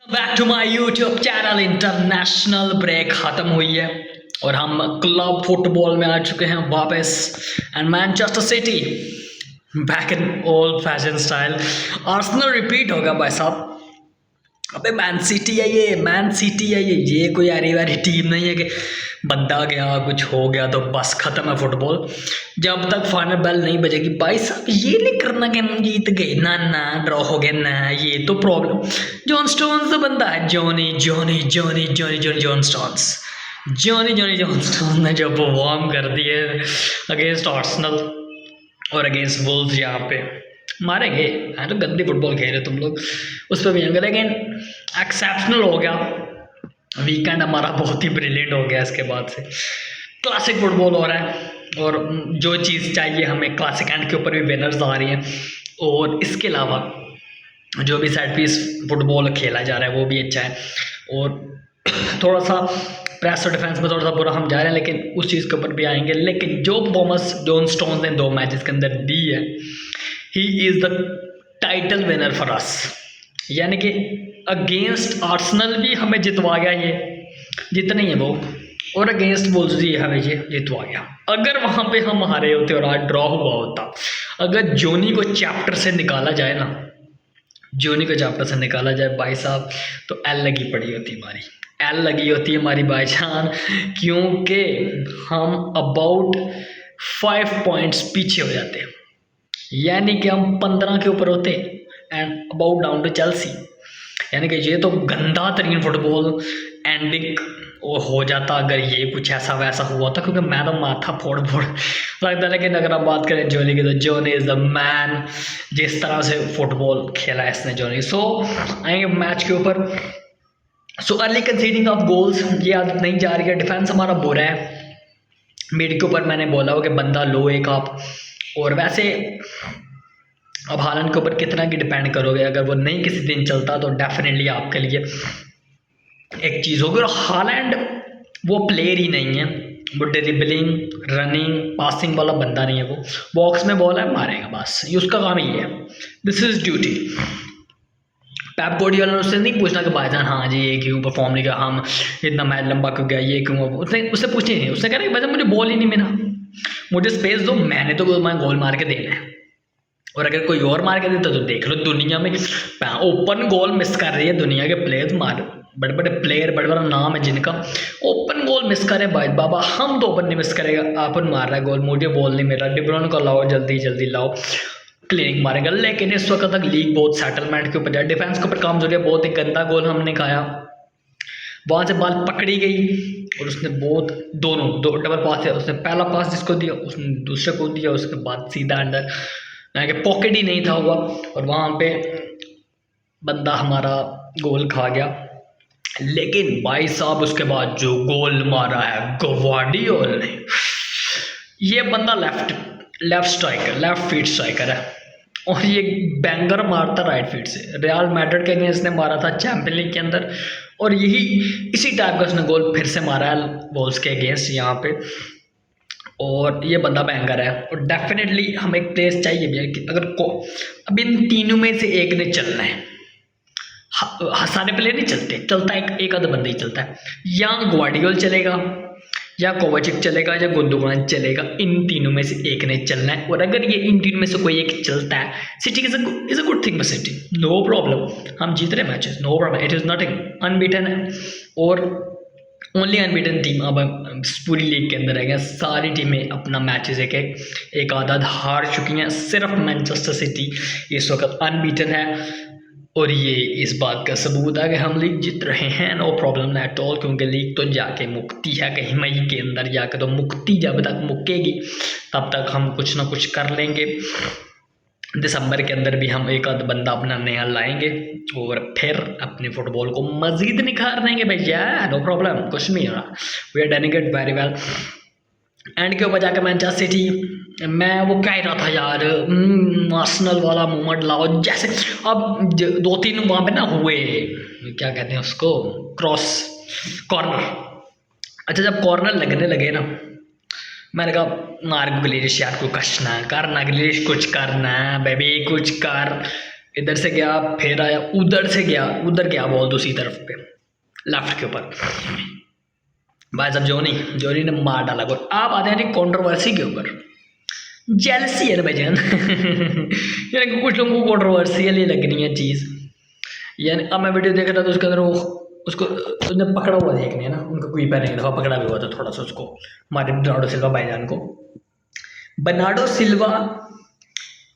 Back to my YouTube channel. International break खत्म हुई है और हम क्लब फुटबॉल में आ चुके हैं वापस। And Manchester city back in old fashion style. Arsenal repeat होगा भाई साहब। अबे मैन सिटी है ये, मैन सिटी है ये कोई हरी वारी टीम नहीं है कि बंदा गया कुछ हो गया तो बस खत्म है फुटबॉल। जब तक फाइनल बेल नहीं बजेगी भाई साहब ये नहीं करना कि हम जीत गए ना ना ड्रॉ हो गया ना, ये तो प्रॉब्लम। जॉन स्टोन्स तो बंदा है, Johnny Johnny Johnny Johnny Johnny John stones, Johnny Johnny John stones ने जो परफॉर्म कर दिए अगेंस्ट आर्सेनल और अगेंस्ट वुल्व्स। यहाँ पे मारेंगे, है तो गंदी फुटबॉल खेल रहे तुम लोग, उस पर भी आएंगे, लेकिन एक्सेप्शनल हो गया वीकेंड हमारा, बहुत ही ब्रिलियंट हो गया। इसके बाद से क्लासिक फुटबॉल हो रहा है और जो चीज़ चाहिए हमें क्लासिक एंड के ऊपर भी विनर्स आ रही हैं। और इसके अलावा जो भी सेट पीस फुटबॉल खेला जा रहा है वो भी अच्छा है। और थोड़ा सा प्रेस और डिफेंस में थोड़ा सा बुरा हम जा रहे हैं, लेकिन उस चीज़ के ऊपर भी आएंगे। लेकिन जो परफॉर्मेंस जॉन स्टोन्स ने 2 मैचेस के अंदर दी है, he is the title winner for us. यानी कि अगेंस्ट आर्सेनल भी हमें जितवा गया, ये जितने ही है वो, और अगेंस्ट वुल्व्स भी हमें ये जितवा गया। अगर वहाँ पे हम हारे होते और आज ड्रॉ हुआ होता, अगर जोनी को चैप्टर से निकाला जाए ना, जोनी को चैप्टर से निकाला जाए भाई साहब, तो एल लगी पड़ी होती हमारी, एल लगी होती है हमारी भाईजान, क्योंकि हम अबाउट 5 पॉइंट्स पीछे हो जाते हैं। यानी कि हम 15 के ऊपर होते and about down to Chelsea. यानी कि ये तो गंदा तरीन फुटबॉल एंडिंग हो जाता अगर ये कुछ ऐसा वैसा हुआ था, क्योंकि मैं तो माथा फोड़ फोड़ लगता है। लेकिन अगर आप बात करें जोनी की, तो जोनी इज़ द मैन। जिस तरह से फुटबॉल खेला है इसने जोनी। सो आएंगे मैच के ऊपर। So early conceding of goals, ये आदत नहीं जा रही है। डिफेंस हमारा बुरा है। मिड के ऊपर मैंने बोला हो कि बंदा लो एक आप, और वैसे अब हालैंड के ऊपर कितना की डिपेंड करोगे। अगर वो नहीं किसी दिन चलता तो डेफिनेटली आपके लिए एक चीज़ होगी। और हालैंड वो प्लेयर ही नहीं है, वो ड्रिबलिंग रनिंग पासिंग वाला बंदा नहीं है। वो बॉक्स में बॉल है मारेगा, बस ये उसका काम ही है। This is duty. Pep Guardiola ने उससे नहीं पूछना कि भाईजान हाँ जी ये क्यों परफॉर्म नहीं किया, हम इतना मैच लंबा क्यों गया, ये क्यों, उसने उससे पूछे नहीं। उसने कहा भाईजान मुझे बॉल ही नहीं मिला, मुझे स्पेस दो, मैंने तो मैं गोल मार के देना है। और अगर कोई और मार के देता तो देख लो, दुनिया में ओपन गोल मिस कर रही है दुनिया के प्लेयर्स, मार बड़े बड़े प्लेयर, बड़े बड़ा नाम है जिनका ओपन गोल मिस करे भाई बाबा। हम तो ओपन नहीं मिस करेगा, अपन मार रहा है गोल, मुझे बॉल नहीं मिल रहा, डिब्रोन को लाओ जल्दी जल्दी लाओ, क्लिनिक मारेगा। लेकिन इस वक्त तक लीग बहुत सेटलमेंट के ऊपर जाए, डिफेंस के ऊपर काम हो गया। बहुत ही गंदा गोल हमने खाया, वहाँ से बॉल पकड़ी गई और उसने बहुत दो डबल पास है। उसने पहला पास जिसको दिया उसने दूसरे को दिया, उसके बाद सीधा अंडर, यानी कि पॉकेट ही नहीं था हुआ, और वहाँ पे बंदा हमारा गोल खा गया। लेकिन भाई साहब उसके बाद जो गोल मारा है गवार्डियोल ने, ये बंदा left striker, left feet striker है, और ये बैंगर मारता राइट फीट से। रियल मैड्रिड के अगेंस्ट ने मारा था चैंपियन लीग के अंदर, और यही इसी टाइप का उसने गोल फिर से मारा है वोल्स के अगेंस्ट यहाँ पे। और ये बंदा बैंगर है, और डेफिनेटली हमें एक प्लेस चाहिए भी है कि अगर अब इन तीनों में से एक ने चलना है। सारे प्लेयर नहीं चलते, चलता है एक आधा बंदा ही चलता है। या गवार्डियोल चलेगा, या कोवाचिक चलेगा, या गुंदोगान चलेगा, इन तीनों में से एक ने चलना है। और अगर ये इन तीनों में से कोई एक चलता है, City is a good thing for City, no problem, हम जीत रहे matches, no problem, it is nothing, unbeaten है। और ओनली अनबीटन टीम अब पूरी लीग के अंदर है। सारी टीमें अपना मैचेस एक आधा हार चुकी हैं, सिर्फ मैनचेस्टर सिटी इस वक्त अनबीटन है। और ये इस बात का सबूत है कि हम लीग जीत रहे हैं, नो प्रॉब्लम एट ऑल, क्योंकि लीग तो जाके मुक्ति है कहीं मई के अंदर जाके, तो मुक्ति जब तक मुक्केगी तब तक हम कुछ ना कुछ कर लेंगे। दिसंबर के अंदर भी हम एक आध बंदा अपना नया लाएंगे और फिर अपने फुटबॉल को मजीद निखार देंगे भैया, नो प्रॉब्लम, कुछ नहीं हो रहा, we are doing it very well. And के ऊपर जाकर मैनचेस्टर सिटी, मैं वो कह रहा था यार आर्सेनल वाला मूवमेंट लाओ, जैसे अब 2-3 वहाँ पे ना हुए, क्या कहते हैं उसको, क्रॉस कॉर्नर। अच्छा जब कॉर्नर लगने लगे ना, मैंने कहा मार्क ग्लिश यार को कशना करना, ग्लिश कुछ करना बेबी, कुछ कर, इधर से गया फिर आया, उधर से गया, उधर गया बॉल दूसरी तरफ पे लेफ्ट के ऊपर। भाई साहब जोनी ने मार डाला गोल। आप आते हैं कंट्रोवर्सी के ऊपर, जेलसी है ना भाईजान। यानी कि कुछ लोगों को कंट्रोवर्शियल ही लगनी है चीज़। यानी अब मैं वीडियो देख रहा था, उसके अंदर वो उसको उसने पकड़ा हुआ देखने है ना, उनका कोई पैर नहीं था, पकड़ा भी हुआ था थोड़ा सा उसको, हमारे बर्नार्डो सिल्वा भाईजान को। बर्नार्डो सिल्वा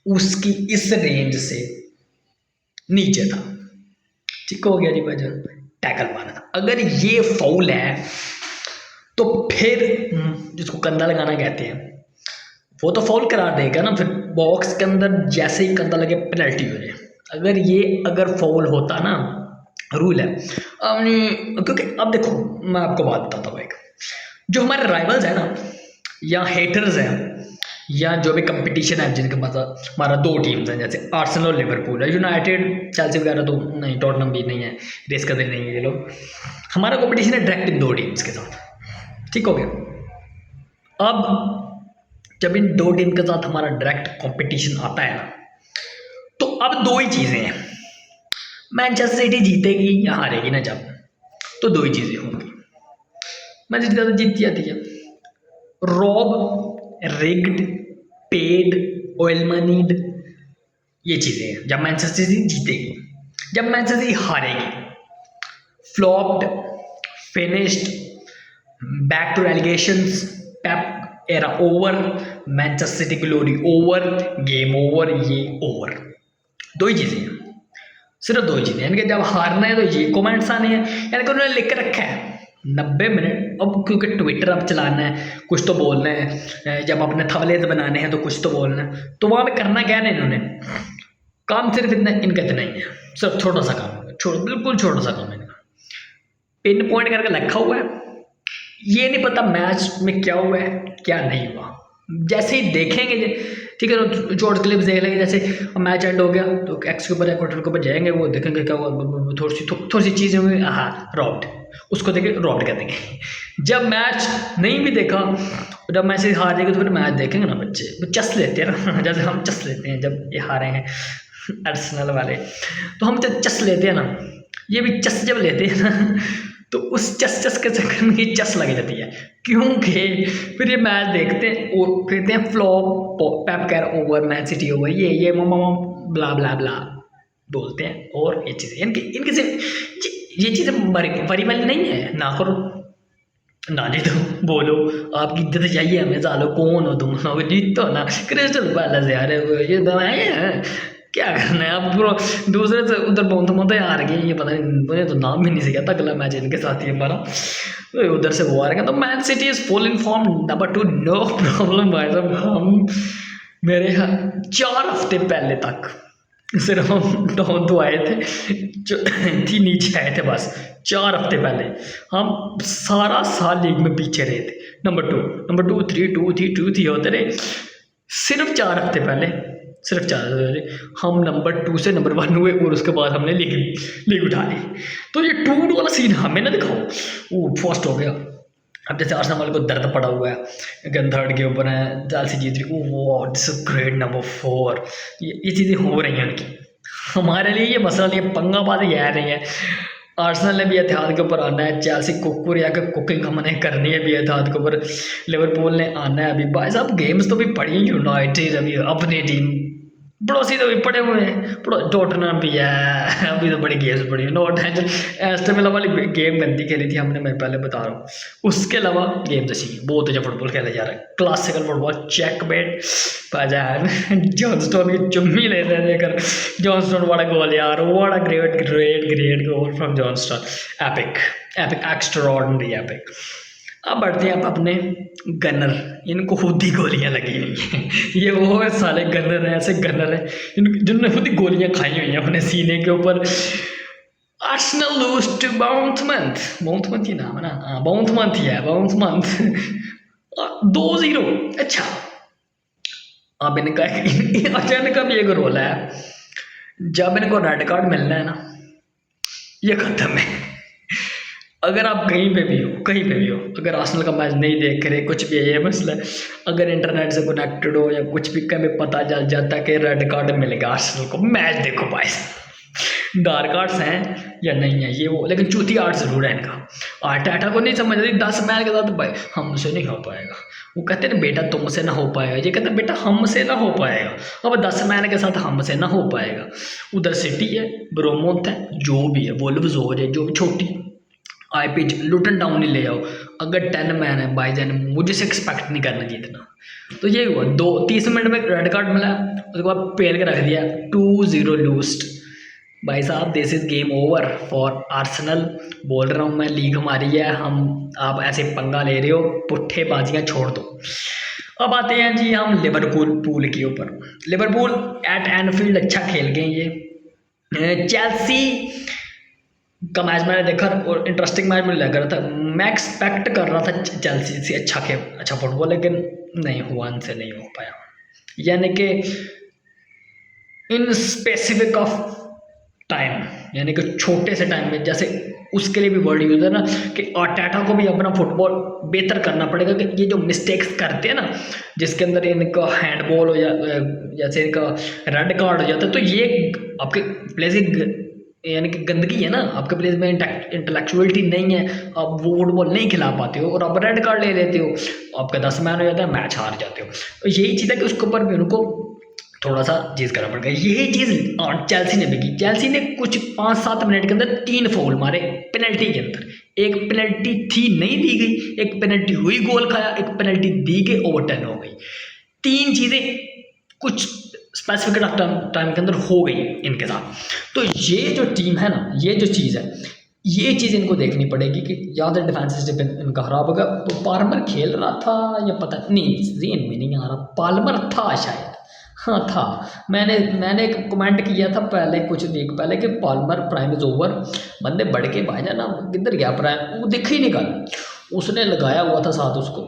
उसकी इस रेंज से नीचे था, ठीक हो गया जी भाईजान, टैकल मारा था। अगर ये फाउल है तो फिर जिसको कंधा लगाना कहते हैं वो तो फाउल करार देगा ना, फिर बॉक्स के अंदर जैसे ही कंधा लगे पेनल्टी हो जाए। अगर फाउल होता ना, रूल है क्योंकि अब देखो मैं आपको बात बताता हूँ, एक जो हमारे राइवल्स हैं ना या हेटर्स हैं या जो भी कंपटीशन है जिनके पास हमारा दो टीम्स हैं, जैसे आर्सेनल और लिवरपूल है, यूनाइटेड चेल्सी वगैरह तो नहीं, टॉटनहम भी नहीं है, रेस करते नहीं है ये लोग। हमारा कंपटीशन है डायरेक्ट इन दो टीम्स के साथ, ठीक हो गया। अब जब इन दो टीम के साथ हमारा डायरेक्ट कंपटीशन आता है ना, तो अब दो ही चीज़ें हैं, मैनचेस्टर सिटी जीतेगी या हारेगी ना, जब तो दो ही चीज़ें होंगी। मैनचेस्टर ज़्यादा जीत जाती है, rob, rigged, paid, oil monied, ये चीज़ें हैं जब मैनचेस्टर सिटी जीतेगी। जब मैनचेस्टर सिटी हारेगी, flopped, finished, back to relegations, Pep era over, Manchester City glory over, game over, ये ओवर। दो ही चीज़ें हैं, सिर्फ दो ही चीज़ें, यानी कि जब हारना है तो ये कमेंट्स आने हैं, यानी कि उन्होंने लिख के रखा है 90 मिनट। अब क्योंकि ट्विटर अब चलाना है, कुछ तो बोलना है, जब अपने थवलेज बनाने हैं तो कुछ तो बोलना है, तो वहाँ पे करना क्या है इन्होंने, काम सिर्फ इतना इनका इतना ही है, सिर्फ छोटा सा काम, बिल्कुल छोटा सा काम है इनका, पिन पॉइंट करके रखा हुआ है। ये नहीं पता मैच में क्या हुआ है क्या नहीं हुआ, जैसे ही देखेंगे ठीक है, तो शॉर्ट क्लिप्स देख लेंगे, जैसे मैच एंड हो गया तो एक्स के ऊपर या क्वार्टर के ऊपर जाएंगे, वो देखेंगे क्या हुआ, थोड़ी सी चीज़ें हुई, हाँ रॉब्ड, उसको देखे रॉब्ड कर देंगे। जब मैच नहीं भी देखा, जब मैच हार जाएंगे तो फिर मैच देखेंगे ना बच्चे, चस लेते हैं ना, जैसे हम चस लेते हैं जब ये हारे हैं आर्सेनल वाले, तो हम जब चस लेते हैं ना, ये भी चस जब लेते हैं ना, तो उस चस के चक्कर में ये चस लग जाती है, क्योंकि फिर ये मैच देखते हैं और कहते हैं फ्लॉप, पेप कैर ओवर, मैन सिटी ओवर, ये ममा ब्ला ब्ला ब्ला बोलते हैं। और ये चीज़ें इनके सिर्फ ये चीज़ें बड़ी वाली नहीं है, ना करो ना जीतो बोलो, आपकी इज्जत चाहिए हमें, सालो कौन हो तुम, जीतो ना क्रिस्टल पैलेस यार, ये दवाएं हैं, क्या करना है आप, पूरा दूसरे से उधर बहुत हार गए, ये पता नहीं, मुझे तो नाम भी नहीं सीखा था, अगला मैच इनके साथ ही हमारा, तो उधर से वो हार गए। तो Man City is full in form, number 2 no problem भाई साहब। हम मेरे यहाँ 4 हफ्ते पहले तक सिर्फ हम डाउन तो आए थे, जो थी नीचे आए थे बस, 4 हफ्ते पहले हम सारा साल लीग में पीछे रहे थे, नंबर 2 3 2 होते रहे, सिर्फ 4 हफ्ते पहले, सिर्फ 4 हफ्ते हम नंबर 2 से नंबर 1 हुए, और उसके बाद हमने लीग उठा ली। तो ये टूट वाला सीन हमें ना दिखाओ, वो फर्स्ट हो गया। अब जैसे आर्सेनल वाले को दर्द पड़ा हुआ है, अगेन थर्ड के ऊपर है, चेल्सी जीत रही, वो दिस इज ग्रेट नंबर 4, ये चीज़ें हो रही हैं उनकी। हमारे लिए ये मसला, ये पंगाबाजी है नहीं है। आर्सेनल ने भी एतिहाद के ऊपर आना है, चेल्सी कुकुर या कुकिंग हमने करनी है भी एतिहाद के ऊपर, लिवरपूल ने आना है अभी। भाई साहब गेम्स तो भी पड़ी, यूनाइटेड अभी अपनी टीम, पड़ोसी तो भी पड़े हुए हैं, टॉटनहम भी है, अभी तो बड़ी गेम्स पड़ी है। नॉट है एस्टन विला वाली गेम गंदी खेली थी हमने, मैं पहले बता रहा हूँ, उसके अलावा गेम्स अच्छी बहुत अच्छा फुटबॉल खेला जा रहा है, क्लासिकल फुटबॉल, चेकमेट बाजार। जॉन स्टोन की चुम्मी ले रहे देकर, जॉन स्टोन वाला गोल यार, what a great goal from John stone, epic extraordinary epic. अब बढ़ते हैं आप अपने गनर, इनको खुद ही गोलियां लगी हुई हैं, ये वो साले गनर हैं, ऐसे गनर हैं जिन्होंने खुद ही गोलियां खाई हुई हैं अपने सीने के ऊपर। आर्सेनल लूज टू बाउंथमंथ ही नाम है ना, हाँ बाउंथमंथ ही है, बाउंथमंथ 2-0। अच्छा अब इनका अचानक अब ये रोल है, जब इनको रेड कार्ड मिलना है ना, ये खत्म है, अगर आप कहीं पे भी हो, कहीं पे भी हो, अगर आर्सेनल का मैच नहीं देख रहे, कुछ भी है ये मसला है, अगर इंटरनेट से कनेक्टेड हो या कुछ भी, कभी पता चल जाता है कि रेड कार्ड मिलेगा आर्सेनल को, मैच देखो भाई। डार्क आर्ट्स हैं या नहीं है ये वो, लेकिन चूती आर्ट जरूर है इनका। आर्टेटा को नहीं समझ रही 10 मैच के साथ, भाई हमसे नहीं हो पाएगा। वो कहते हैं ना बेटा तुमसे ना हो पाएगा, ये कहते हैं बेटा हमसे ना हो पाएगा। अब 10 मैन के साथ हमसे ना हो पाएगा। उधर सिटी है, ब्रोमोथ है, जो भी है, वोल्व्स हो जाए, जो भी छोटी आईपीच लुटन टाउन ही ले आओ, अगर 10 मैन है भाईजान, मुझे से एक्सपेक्ट नहीं करना जीतना। तो ये हुआ 30 मिनट में रेड कार्ड मिला, उसके बाद पेल के रख दिया, 2-0 लूस्ट। भाई साहब this is game over for Arsenal. बोल रहा हूँ मैं, लीग हमारी है, हम आप ऐसे पंगा ले रहे हो, पुट्ठे बाजियाँ छोड़ दो। अब आते हैं जी हम लिवरपूल के ऊपर। लिवरपूल एट एनफील्ड अच्छा खेल गए ये। चेल्सी का मैच मैंने देखा और इंटरेस्टिंग मैच मुझे लग रहा था। मैं एक्सपेक्ट कर रहा था चेल्सी से अच्छा फुटबॉल, लेकिन नहीं हुआ, इनसे नहीं हो पाया। यानी कि इन स्पेसिफिक ऑफ टाइम, यानी कि छोटे से टाइम में, जैसे उसके लिए भी वर्ड यूज है ना कि आर्टेटा को भी अपना फुटबॉल बेहतर करना पड़ेगा। कि ये जो मिस्टेक्स करते हैं ना, जिसके अंदर इनका हैंडबॉल हो जा, जैसे इनका रेड कार्ड हो जाता है, तो ये आपके प्लेस यानी कि गंदगी है ना, आपके प्लेस में इंटेलेक्चुअलिटी नहीं है, आप वो फुटबॉल नहीं खिला पाते हो और आप रेड कार्ड ले लेते हो, आपका 10 मैन हो जाता है, मैच हार जाते हो। तो यही चीज़ है कि उसके ऊपर भी उनको थोड़ा सा चीज़ करना पड़ेगा। यही चीज़ चेल्सी ने भी की। चेल्सी ने कुछ 5-7 मिनट के अंदर 3 फाउल मारे पेनल्टी के अंदर। एक पेनल्टी थी नहीं दी गई, एक पेनल्टी हुई गोल खाया, एक पेनल्टी दी गई ओवरटर्न हो गई। 3 चीज़ें कुछ स्पेसिफिक टाइम के अंदर हो गई इनके साथ। तो ये जो टीम है ना, ये जो चीज़ है, ये चीज़ इनको देखनी पड़ेगी कि या तो डिफेंस सिस्टम इनका खराब होगा। तो पाल्मर खेल रहा था या पता नहीं, जेन में नहीं आ रहा, पाल्मर था शायद, हाँ था। मैंने एक कमेंट किया था पहले, कुछ वीक पहले, कि पाल्मर प्राइम इज ओवर। बंदे बढ़ के भाई ना, किधर गया प्राइम, वो दिख ही नहीं कल। उसने लगाया हुआ था साथ उसको,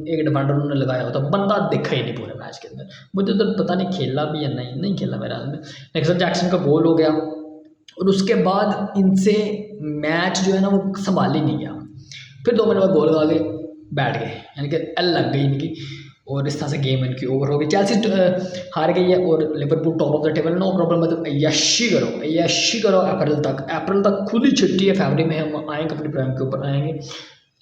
एक डिफेंडर उन्होंने लगाया हुआ था, बंदा दिखा ही नहीं पूरे मैच के अंदर। मुझे तो पता नहीं खेला भी या नहीं खेला मेरे हाल में। नेक्सन जैक्सन का गोल हो गया और उसके बाद इनसे मैच जो है ना वो संभाल ही नहीं गया। फिर 2 मिनट बाद गोल खा गए, बैठ गए, यानी कि एल लग गई इनकी और इस तरह से गेम इनकी ओवर हो गई। चेल्सी हार गई है और Liverpool top of the table. No problem, मतलब यशी करो अप्रैल तक खुद ही छुट्टी है। फरवरी में हम आएंगे, अपने प्राइम के ऊपर आएंगे।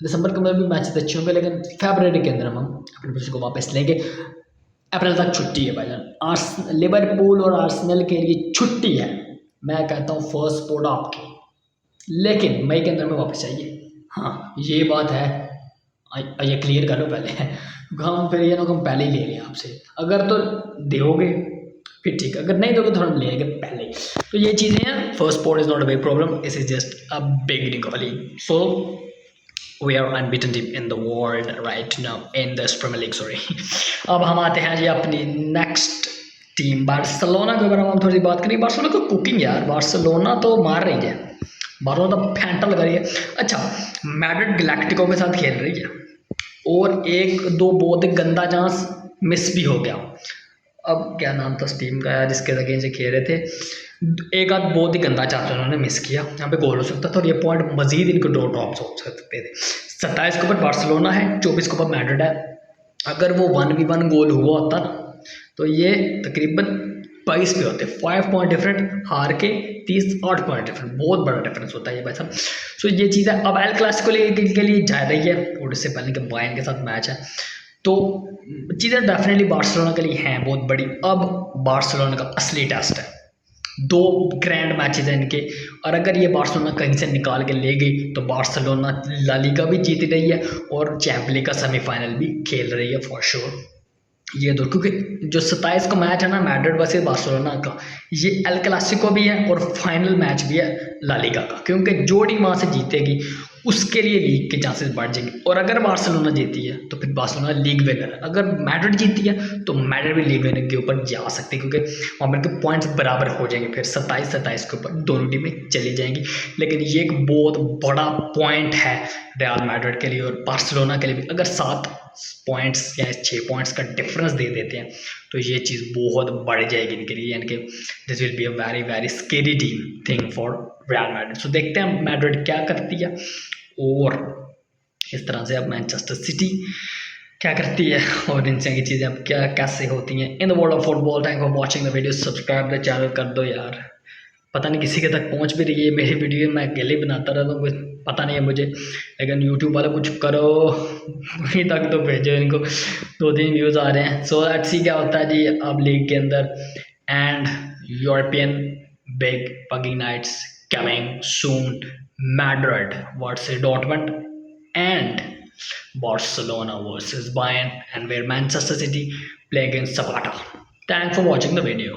दिसंबर के में भी मैचेस अच्छे होंगे, लेकिन फरवरी के अंदर हम अपने पोजीशन को वापस लेंगे। अप्रैल तक छुट्टी है भाईजान, लिवरपूल और आर्सेनल के लिए छुट्टी है। मैं कहता हूँ फर्स्ट स्पॉट आपकी, लेकिन मई के अंदर में वापस चाहिए। हाँ ये बात है, ये क्लियर कर लो पहले। हम फिर ये ना हम पहले ही ले लें आपसे, अगर तो दोगे फिर ठीक है, अगर नहीं दोगे तो हम ले लेंगे पहले ही। तो ये चीज़ें हैं। First spot is not a big problem, it is just a beginning of a league. So we are unbeaten team in the world right now in this Premier League, sorry. अब हम आते हैं जी अपनी नेक्स्ट टीम बार्सिलोना के ऊपर। हम थोड़ी सी बात करेंगे बार्सिलोना को। कुकिंग यार, बार्सिलोना तो मार रही है, बार्सिलोना तो फैंटा लगा रही है। अच्छा, मैड्रिड गैलेक्टिको के साथ खेल रही है और 1-2 बहुत ही गंदा चांस मिस भी हो गया। अब क्या नाम था उस टीम का यार जिसके अगेंस्ट से खेल रहे थे, एक आध बहुत ही गंदा चांस उन्होंने मिस किया, यहाँ पे गोल हो सकता था और ये पॉइंट मजीद इनको ड्रॉप हो सकते थे। 27 के ऊपर बार्सिलोना है, 24 के ऊपर मैड्रिड है। अगर वो 1v1 गोल हुआ होता ना तो ये तकरीबन 22 पे होते, 5 पॉइंट डिफरेंट हार के, 38 पॉइंट डिफरेंट, बहुत बड़ा डिफरेंस होता है ये भाई साहब। सो ये चीज़ है। अब एल क्लासिको के लिए जा रही है और इससे पहले कि बायर्न के साथ मैच है, तो चीज़ें डेफिनेटली बार्सिलोना के लिए हैं बहुत बड़ी। अब बार्सिलोना का असली टेस्ट है, 2 ग्रैंड मैचेस हैं इनके, और अगर ये बार्सिलोना कहीं से निकाल के ले गई तो बार्सिलोना ला लीगा भी जीत रही है और चैंपियंस लीग का सेमीफाइनल भी खेल रही है फॉर श्योर। ये दो, क्योंकि जो 27 का मैच है ना मैड्रिड वर्सेस बार्सिलोना का, ये एल क्लासिको भी है और फाइनल मैच भी है ला लीगा का, क्योंकि जो टीम वहाँ से जीतेगी उसके लिए लीग के चांसेस बढ़ जाएंगे। और अगर बार्सिलोना जीती है तो फिर बार्सिलोना लीग विनर है, अगर मैड्रिड जीती है तो मैड्रिड भी लीग विनर के ऊपर जा सकती है, क्योंकि वहाँ पर के पॉइंट्स बराबर हो जाएंगे, फिर 27-27 के ऊपर दोनों टीमें चली जाएंगी। लेकिन ये एक बहुत बड़ा पॉइंट है रियल मैड्रिड के लिए और बार्सिलोना के लिए भी। अगर 7 पॉइंट्स या 6 पॉइंट्स का डिफरेंस दे देते हैं तो ये चीज़ बहुत बढ़ जाएगी इनके लिए, यानी कि this will be a very very scary team thing for Real Madrid. So देखते हैं मैड्रिड क्या करती है और इस तरह से अब मैनचेस्टर सिटी क्या करती है और इन की चीज़ें अब क्या कैसे होती हैं इन the world of football. Thank for watching the video, subscribe the channel कर दो यार। पता नहीं किसी के तक पहुंच भी रही है मेरी वीडियो, मैं अकेले बनाता रहता हूँ, कुछ पता नहीं है मुझे, लेकिन यूट्यूब वाले कुछ करो अभी तक तो भेजो इनको, 2-3 व्यूज़ आ रहे हैं। सो लेट्स सी क्या होता है जी अब लीग के अंदर। एंड यूरोपियन बिग पगी nights coming soon, Madrid versus Dortmund and Barcelona versus Bayern, and where Manchester City play against Zapata. Thanks for watching the video.